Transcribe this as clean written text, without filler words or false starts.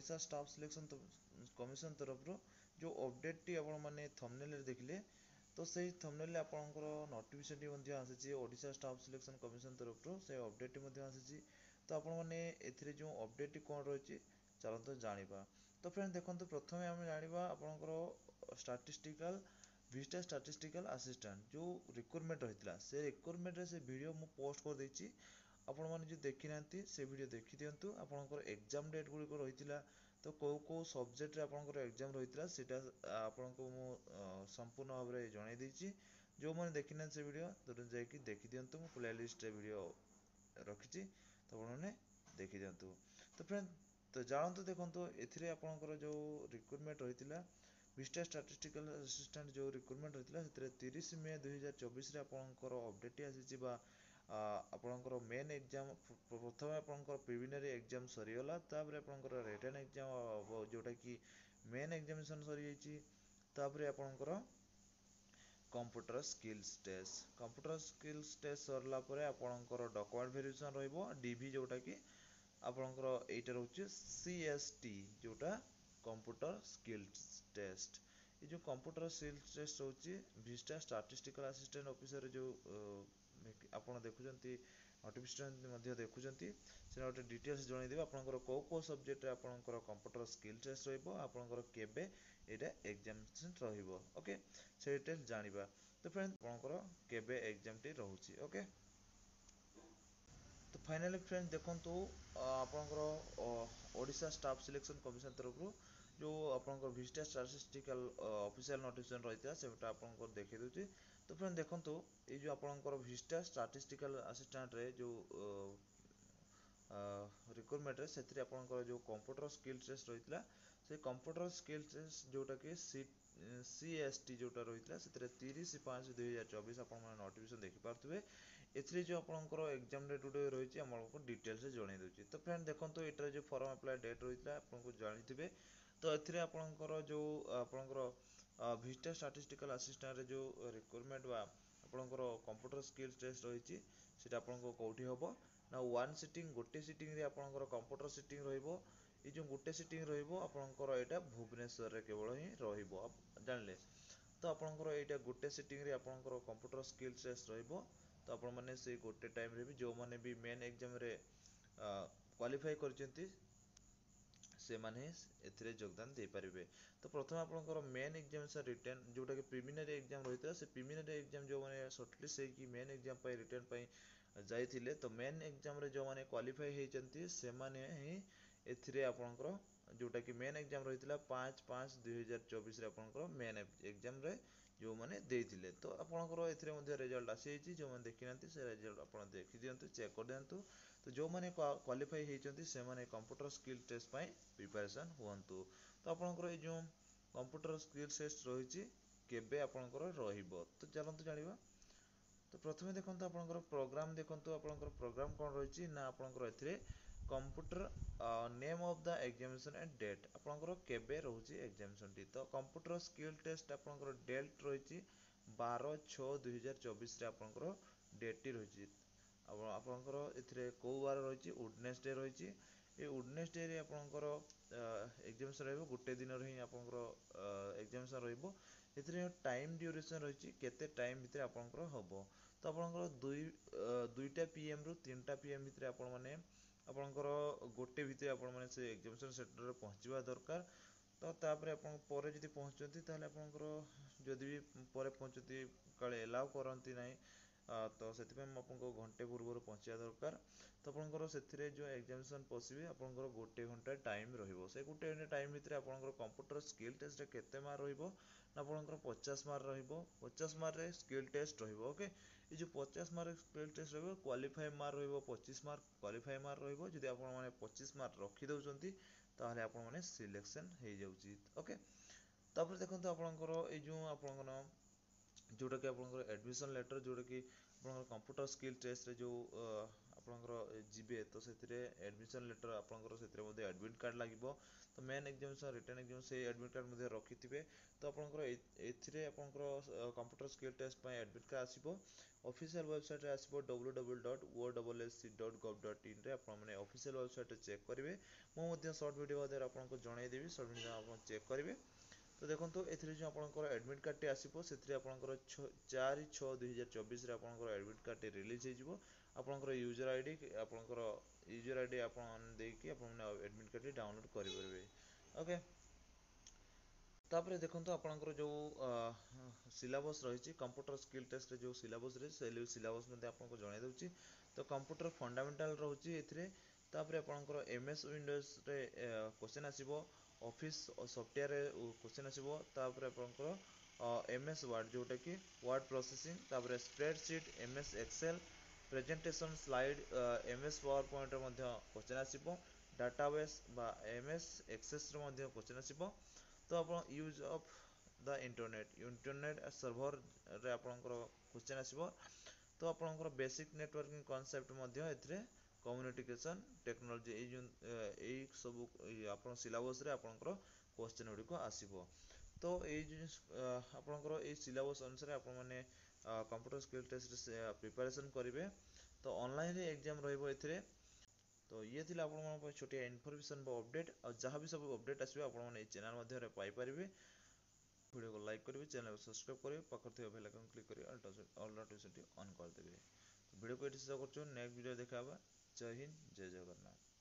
Odisha staff selection commission तरफ जो update T आपण माने थंबनेल रे देखिले तो सेही थंबनेल आपनकर नोटिफिकेशन टी मध्ये आसीची ओडिशा स्टाफ सिलेक्शन कमिशन तरफ से अपडेट टी मध्ये आसीची। तो आपण माने एथिरे जो अपडेट टी कोन रहची चलतो जानिबा। तो फ्रेंड देखंतु प्रथमे हम जानिबा आपनकर स्टैटिस्टिकल विस्टा स्टैटिस्टिकल असिस्टेंट जो रिक्रूटमेंट रहितला से रिक्रूटमेंट रे से वीडियो मु पोस्ट कर देछि। आपण माने जो देखि नांती से वीडियो देखि दियंतु। आपनकर एग्जाम डेट गुडी को रहितला तो को सब्जेक्ट रे आपनकर एग्जाम रहितला सेटा आपनको मु संपूर्ण भाव रे जणाई देछि। जो माने देखि नांती से वीडियो तो जाय कि देखि दियंतु मु प्लेलिस्ट रे वीडियो रखिछि तो आपण माने देखि दियंतु। तो फ्रेंड तो जानतु देखंतु एथिरे आपनकर जो रिक्रूटमेंट रहितला विस्टा स्टैटिस्टिकल असिस्टेंट जो रिक्रूटमेंट रहितला सेतरे 30 मे 2024 रे आपनकर अपडेट आसीछि बा आपनकर मेन एग्जाम प्रथमे आपनकर प्रिलिमिनरी एग्जाम सरीगला तापर आपनकर रिटन एग्जाम जोटा कि मेन एग्जामिनेशन सरी जाइछि। तापर आपनकर कंप्यूटर स्किल्स टेस्ट सरला परे आपनकर डॉक्यूमेंट वेरिफिकेशन रहइबो डीवी जोटा कि आपनकर एटा रहउछि सीएसटी जोटा कंप्यूटर स्किल्स टेस्ट। ये जो कंप्यूटर स्किल्स टेस्ट रहउछि विस्टा स्टैटिस्टिकल असिस्टेंट ऑफिसर जो आपण देखुचंती नोटिफिकेशन मध्ये देखुचंती से गोटे डिटेल्स जणाई देबे आपनकर को सब्जेक्ट रे आपनकर कंप्यूटर स्किल टेस्ट रहइबो आपनकर केबे एटा एग्जामिनेशन रहइबो। ओके से डिटेल्स जानिबा। तो फ्रेंड आपनकर केबे एग्जाम टी रहउछि। ओके तो फाइनली फ्रेंड देखंतु आपनकर ओडिशा स्टाफ सिलेक्शन कमिशन तरफ जो आपनकर विस्टा स्टैटिस्टिकल ऑफिशियल नोटिफिकेशन रहिता सेटा आपनकर देखि दोछि। तो फ्रेंड देखंतु ए जो आपनकर विस्टा स्टैटिस्टिकल असिस्टेंट रे जो रिक्रूटमेंट रे सेथि आपनकर जो कंप्यूटर स्किल टेस्ट रहितला से कंप्यूटर स्किल टेस्ट जोटा कि सीएसटी जोटा रहितला सेथि 30/5/2024 आपन माने नोटिफिकेशन देखि पारथुबे। एथि जो आपनकर एग्जाम डेट गुडे रहिछि हमको डिटेल्स जणाई दोछि। तो फ्रेंड देखंतु एटा जो फॉर्म अप्लाई डेट रहितला आपनको जानिथिबे। तो एथि आपनकर जो आपनकर विस्टा स्टैटिस्टिकल असिस्टेंट रे जो रिक्रूटमेंट बा आपनकर कंप्यूटर स्किल टेस्ट रहिछि सेटा आपनको कोठी होबो ना वन सिटिंग गोटे सिटिंग रे आपनकर कंप्यूटर सिटिंग रहइबो। ए जो गोटे सिटिंग रहइबो आपनकर एटा भुवनेश्वर रे केवल ही रहइबो जानले। तो आपनकर एटा गोटे सिटिंग रे आपनकर कंप्यूटर स्किल टेस्ट रहइबो। तो आपण माने से गोटे टाइम रे भी जो माने भी मेन एग्जाम रे क्वालिफाई करचंती से माने एथिरे योगदान दे परिबे। तो प्रथम आपनकर मेन एग्जाम से रिटन जोटा कि प्रिलिमिनरी एग्जाम रहितला से प्रिलिमिनरी एग्जाम जो माने शॉर्टलिस्ट हे कि मेन एग्जाम पय रिटन पय जाइथिले तो मेन एग्जाम रे जो माने क्वालिफाई हेचंती से माने ही एथिरे आपनकर जोटा कि मेन एग्जाम रहितला 5/5/2024 रे आपनकर मेन एग्जाम रे जो माने देइथिले। तो आपनकर एथिरे मध्ये रिजल्ट आसीछि जो माने देखिनांती से रिजल्ट आपण देखि दियंतु चेक कर दियंतु। तो जो माने क्वालिफाई हेचंती से माने कंप्यूटर स्किल टेस्ट पय प्रिपरेशन हुअंतु। तो आपनकर ए जो कंप्यूटर स्किल टेस्ट रहिछि केबे आपनकर रहिबो तो चलंतु जानिबा। तो प्रथमे देखंतु आपनकर प्रोग्राम देखंतु आपनकर प्रोग्राम कोन रहिछि ना आपनकर एथिरे computer name of the examination and date आपनकर केबे रहउछि एग्जामिनेशन टी। तो कंप्यूटर स्किल टेस्ट आपनकर डेट रहिछि 12/6/2024 रे आपनकर डेट टी रहिछि। आपनकर एथिरे को बार रहिछि वेडनेसडे रहिछि। ए वेडनेसडे रे आपनकर एग्जामिनेशन रहइबो गोटे दिन रे ही आपनकर एग्जामिनेशन रहइबो। एथिरे टाइम ड्यूरेशन रहिछि केते टाइम भितर आपनकर हबो। तो आपनकर 2टा पीएम रु 3टा पीएम भितर आपण माने आपनकर गोटे भितर आपण माने से एग्जामिनेशन सेंटर रे पहुंचीबा दरकार। तो तापर आपण परे जदि पहुंचती ताले आपनकर जदि भी परे पहुंचती काले एलाउ करंती नाही तो सेति पे आपनको घंटे पूर्व पहुंचिया दरकार। तो आपनकर सेथिरे जो एग्जामिनेशन पसिबे आपनकर गोटे घंटा टाइम रहिबो। से गोटे घंटा टाइम भितर आपनकर कंप्यूटर स्किल टेस्ट रे केते मार्क रहिबो ना आपनकर 50 मार्क रहिबो। 50 मार्क रे स्किल टेस्ट रहिबो। ओके ये जो 50 मार्क स्किल टेस्ट रहिबो क्वालिफाई मार्क रहिबो 25 मार्क क्वालिफाई मार्क रहिबो। जदि आपण माने 25 मार्क रखि दउचंती ताहले आपण माने सिलेक्शन हे जाउची। ओके तापर देखंतु आपनकर ए जो आपनकर जोटा कि आपनकर एडमिशन लेटर जोटा कि आपनकर कंप्यूटर स्किल टेस्ट रे जो ଆପଣଙ୍କର ଯିବେ ତ ସେଥିରେ ଆଡମିସନ୍ ଲେଟର୍ ଆପଣଙ୍କର ସେଥିରେ ମଧ୍ୟ ଆଡମିଟ୍ କାର୍ଡ଼ ଲାଗିବ। ତ ମେନ୍ ଏକ୍ଜାମିନେସନ୍ ରିଟର୍ନ ଏକ୍ଜାମ ସେଇ ଆଡମିଟ୍ କାର୍ଡ଼ ମଧ୍ୟ ରଖିଥିବେ। ତ ଆପଣଙ୍କର ଏଥିରେ ଆପଣଙ୍କର କମ୍ପ୍ୟୁଟର ସ୍କିଲ୍ ଟେଷ୍ଟ ପାଇଁ ଆଡମିଟ୍ କାର୍ଡ଼ ଆସିବ। ଅଫିସିଆଲ୍ ୱେବସାଇଟ୍ରେ ଆସିବ www.ossc.gov.in ରେ ଆପଣମାନେ ଅଫିସିଆଲ୍ ୱେବସାଇଟ୍ରେ ଚେକ୍ କରିବେ। ମୁଁ ମଧ୍ୟ ସର୍ଟ ଭିଡ଼ିଓ ମାଧ୍ୟମରେ ଆପଣଙ୍କୁ ଜଣାଇଦେବି, ସର୍ଟ ଭିଡ଼ିଓ ଆପଣ ଚେକ୍ କରିବେ। ତ ଦେଖନ୍ତୁ ଏଥିରେ ଯେଉଁ ଆପଣଙ୍କର ଆଡମିଟ୍ କାର୍ଡ଼ଟି ଆସିବ ସେଥିରେ ଆପଣଙ୍କର 4/6/2024ରେ ଆପଣଙ୍କର ଆଡମିଟ୍ କାର୍ଡ଼ଟି ରିଲିଜ୍ ହେଇଯିବ। ଆପଣଙ୍କର ୟୁଜର୍ ଆଇଡି ଆପଣ ଦେଇକି ଆପଣମାନେ ଆଡମିଟ୍ କାର୍ଡ଼ଟି ଡାଉନଲୋଡ୍ କରିପାରିବେ। ଓକେ, ତାପରେ ଦେଖନ୍ତୁ ଆପଣଙ୍କର ଯେଉଁ ସିଲାବସ୍ ରହିଛି କମ୍ପ୍ୟୁଟର ସ୍କିଲ୍ ଟେଷ୍ଟରେ ଯେଉଁ ସିଲାବସ୍ ରହିଛି ସେ ସିଲାବସ୍ ମଧ୍ୟ ଆପଣଙ୍କୁ ଜଣାଇ ଦେଉଛି। ତ କମ୍ପ୍ୟୁଟର ଫଣ୍ଡାମେଣ୍ଟାଲ ରହୁଛି ଏଥିରେ। ତାପରେ ଆପଣଙ୍କର MS ୱିଣ୍ଡୋଜରେ କ୍ୱେଶ୍ଚନ୍ ଆସିବ, ଅଫିସ୍ ସଫ୍ଟୱେୟାରରେ କ୍ୱେଶ୍ଚନ୍ ଆସିବ। ତାପରେ ଆପଣଙ୍କର MS ୱାର୍ଡ଼ ଯେଉଁଟାକି ୱାର୍ଡ଼ ପ୍ରୋସେସିଂ, ତାପରେ spreadsheet, MS Excel, presentation slide, MS power ପଏଣ୍ଟରେ ମଧ୍ୟ କ୍ୱେଶ୍ଚନ୍ ଆସିବ। ଡାଟାବେସ୍ ବା MS ଏକ୍ସେସରେ ମଧ୍ୟ କ୍ୱେଶ୍ଚନ୍ ଆସିବ। ତ ଆପଣ ୟୁଜ୍ ଅଫ୍ ଦ ଇଣ୍ଟରନେଟ୍ ସର୍ଭରରେ ଆପଣଙ୍କର କ୍ୱେଶ୍ଚନ୍ ଆସିବ। ତ ଆପଣଙ୍କର ବେସିକ୍ ନେଟୱାର୍କିଂ କନସେପ୍ଟ ମଧ୍ୟ ଏଥିରେ କମ୍ୟୁନିକେସନ୍ ଟେକ୍ନୋଲୋଜି ଏଇ ସବୁ ଆପଣ ସିଲାବସ୍ରେ ଆପଣଙ୍କର କ୍ୱେଶ୍ଚନ୍ ଗୁଡ଼ିକ ଆସିବ। ତ ଆପଣଙ୍କର ଏଇ ସିଲାବସ୍ ଅନୁସାରେ ଆପଣମାନେ କମ୍ପ୍ୟୁଟର ସ୍କିଲ୍ ଟେଷ୍ଟ ପ୍ରିପାରେସନ୍ କରିବେ। ତ ଅନଲାଇନରେ ଏକ୍ଜାମ୍ ରହିବ ଏଥିରେ। ତ ଇଏ ଥିଲା ଆପଣମାନଙ୍କ ପାଇଁ ଛୋଟିଆ ଇନଫର୍ମେସନ୍ ବା ଅପଡେଟ୍। ଆଉ ଯାହା ବି ସବୁ ଅପଡେଟ୍ ଆସିବ ଆପଣମାନେ ଏଇ ଚ୍ୟାନେଲ୍ ମାଧ୍ୟମରେ ପାଇପାରିବେ। ଭିଡ଼ିଓକୁ ଲାଇକ୍ କରିବେ, ଚ୍ୟାନେଲକୁ ସବସ୍କ୍ରାଇବ୍ କରିବେ, ପାଖରେ ଥିବା ବେଲ୍ ଆଇକନ୍ କ୍ଲିକ୍ କରି ଅଲ୍ ନୋଟିଫିକେସନ୍ ଅନ୍ କରିଦେବେ। ଭିଡ଼ିଓକୁ ଏଠି ଶେଷ କରୁଛୁ, ନେକ୍ସଟ ଭିଡ଼ିଓ ଦେଖା ହେବା। ଜୟ ହିନ୍ଦ, ଜୟ ଜଗନ୍ନାଥ।